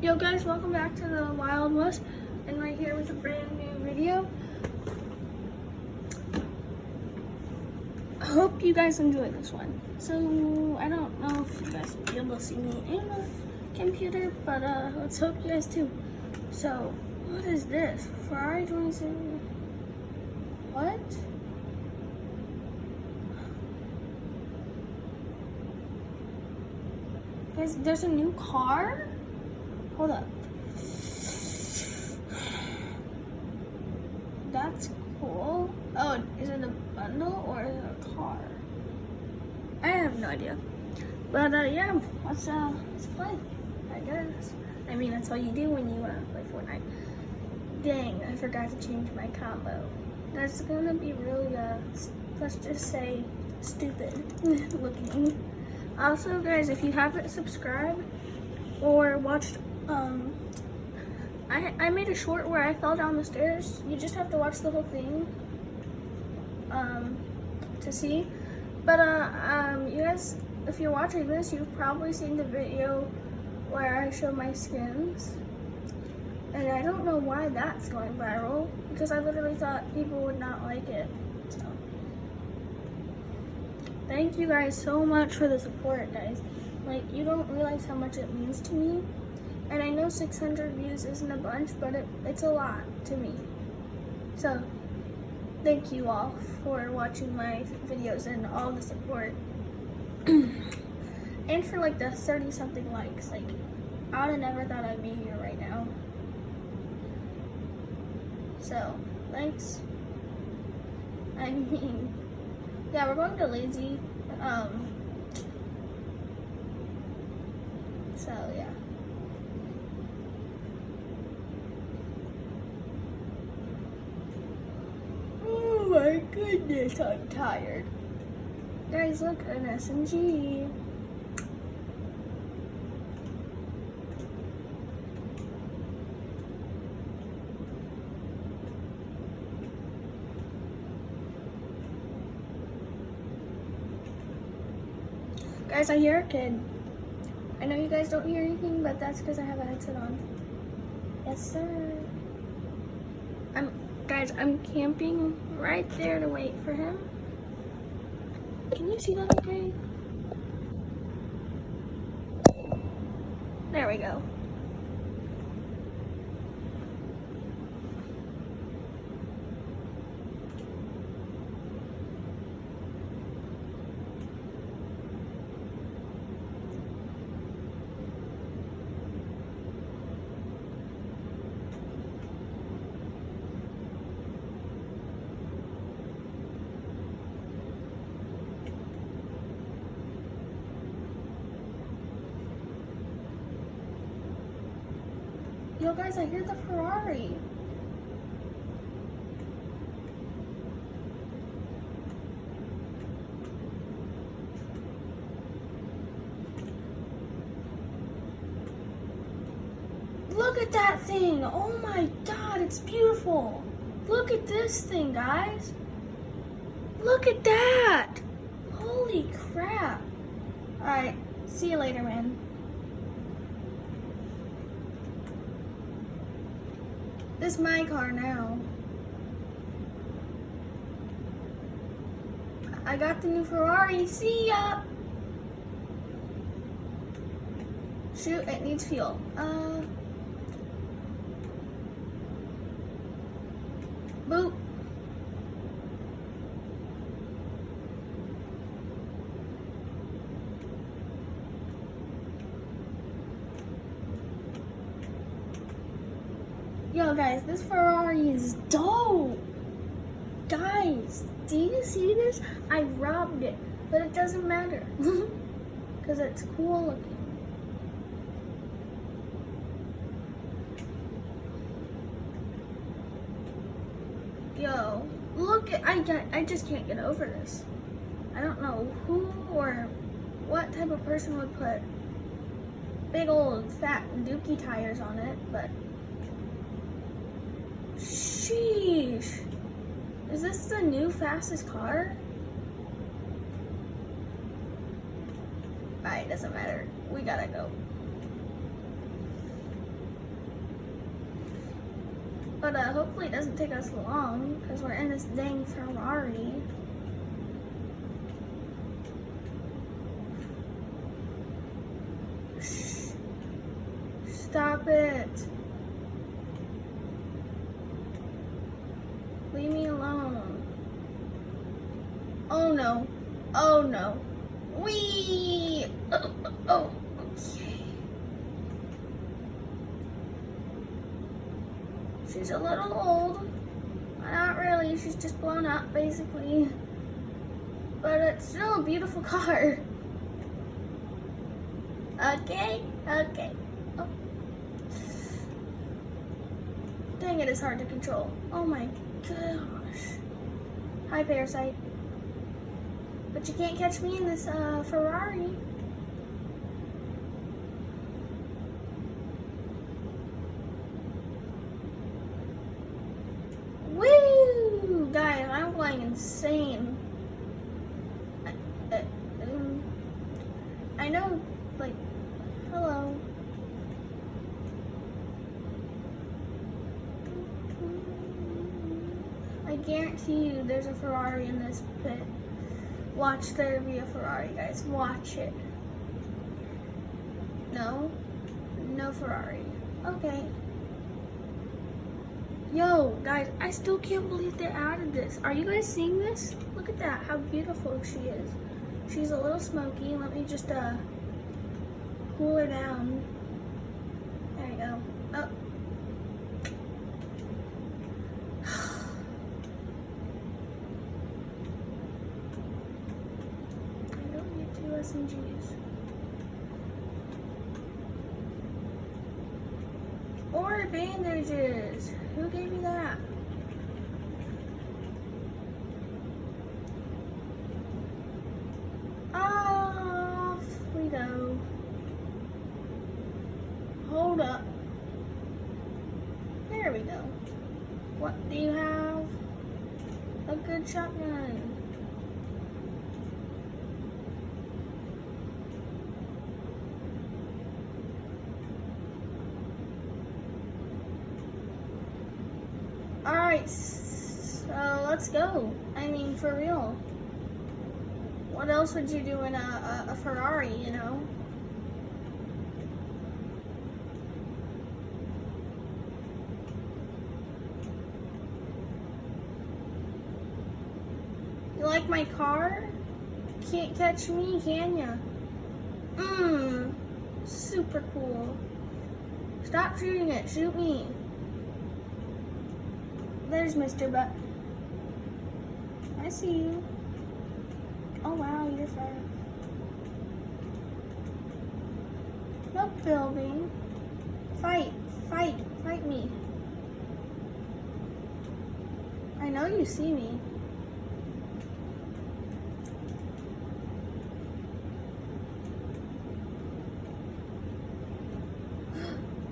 Yo guys, welcome back to the Wild West, and right here with a brand new video. I hope you guys enjoy this one. So, I don't know if you guys will be able to see me in the computer, but let's hope you guys do. So, what is this? Ferrari 27. What? Guys, there's a new car? Hold up. That's cool. Oh, is it a bundle or is it a car? I have no idea. But yeah, let's play, I guess. I mean, that's all you do when you play Fortnite. Dang, I forgot to change my combo. That's gonna be really, let's just say, stupid looking. Also, guys, if you haven't subscribed or watched, I made a short where I fell down the stairs. You just have to watch the whole thing, to see. But, you guys, if you're watching this, you've probably seen the video where I show my skins. And I don't know why that's going viral, because I literally thought people would not like it, so. Thank you guys so much for the support, guys. Like, you don't realize how much it means to me. And I know 600 views isn't a bunch, but it's a lot to me. So, thank you all for watching my videos and all the support. And for like the 30-something likes. Like, I would have never thought I'd be here right now. So, thanks. I mean, yeah, we're going to Lazy. So, yeah. Oh my goodness, I'm tired. Guys, look, an SMG. Guys, I hear a kid. I know you guys don't hear anything, but that's because I have a headset on. Yes, sir. Guys, I'm camping right there to wait for him. Can you see that okay? There we go. Yo guys, I hear the Ferrari. Look at that thing. Oh my God, it's beautiful. Look at this thing, guys. Look at that. Holy crap. All right, see you later, man. This is my car now. I got the new Ferrari. See ya! Shoot, it needs fuel. Boop. Yo guys, this Ferrari is dope. Guys, do you see this? I robbed it, but it doesn't matter because it's cool looking. Yo, look at, I just can't get over this. I don't know who or what type of person would put big old fat dookie tires on it, but sheesh. Is this the new fastest car? Alright, doesn't matter. We gotta go. But hopefully it doesn't take us long because we're in this dang Ferrari. Shh. Stop it. Leave me alone. Oh no. Oh no. Wee! Oh, okay. She's a little old. Not really, she's just blown up basically. But it's still a beautiful car. Okay, okay. Oh. Dang it, it's hard to control. Oh my gosh. Hi, Parasite. But you can't catch me in this Ferrari. Woo! Guys, I'm playing insane. I know, like, hello. I guarantee you there's a Ferrari in this pit. Watch there be a Ferrari, guys. Watch it. No? No Ferrari. Okay. Yo, guys, I still can't believe they added this. Are you guys seeing this? Look at that, how beautiful she is. She's a little smoky. Let me just cool her down. There you go. Oh. I don't need 2 SMGs. Or bandages. Who gave me that? Off we go. Hold up. There we go. What do you have? A good shotgun. Alright, so let's go. I mean, for real. What else would you do in a Ferrari, you know? You like my car? Can't catch me, can ya? Super cool. Stop shooting it, shoot me. There's Mr. Butt. I see you. Oh wow, you're fast. No building. Fight, fight, fight me. I know you see me.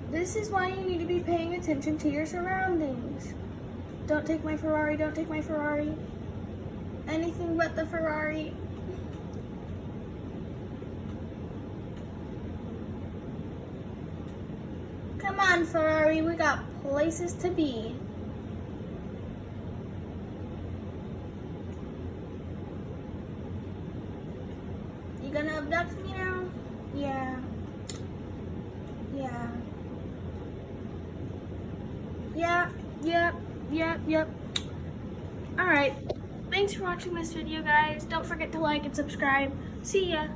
This is why you need to be paying attention to your surroundings. Don't take my Ferrari, don't take my Ferrari. Anything but the Ferrari. Come on, Ferrari, we got places to be. You gonna abduct me now? Yeah. Yeah. Yep. Alright. Thanks for watching this video, guys. Don't forget to like and subscribe. See ya.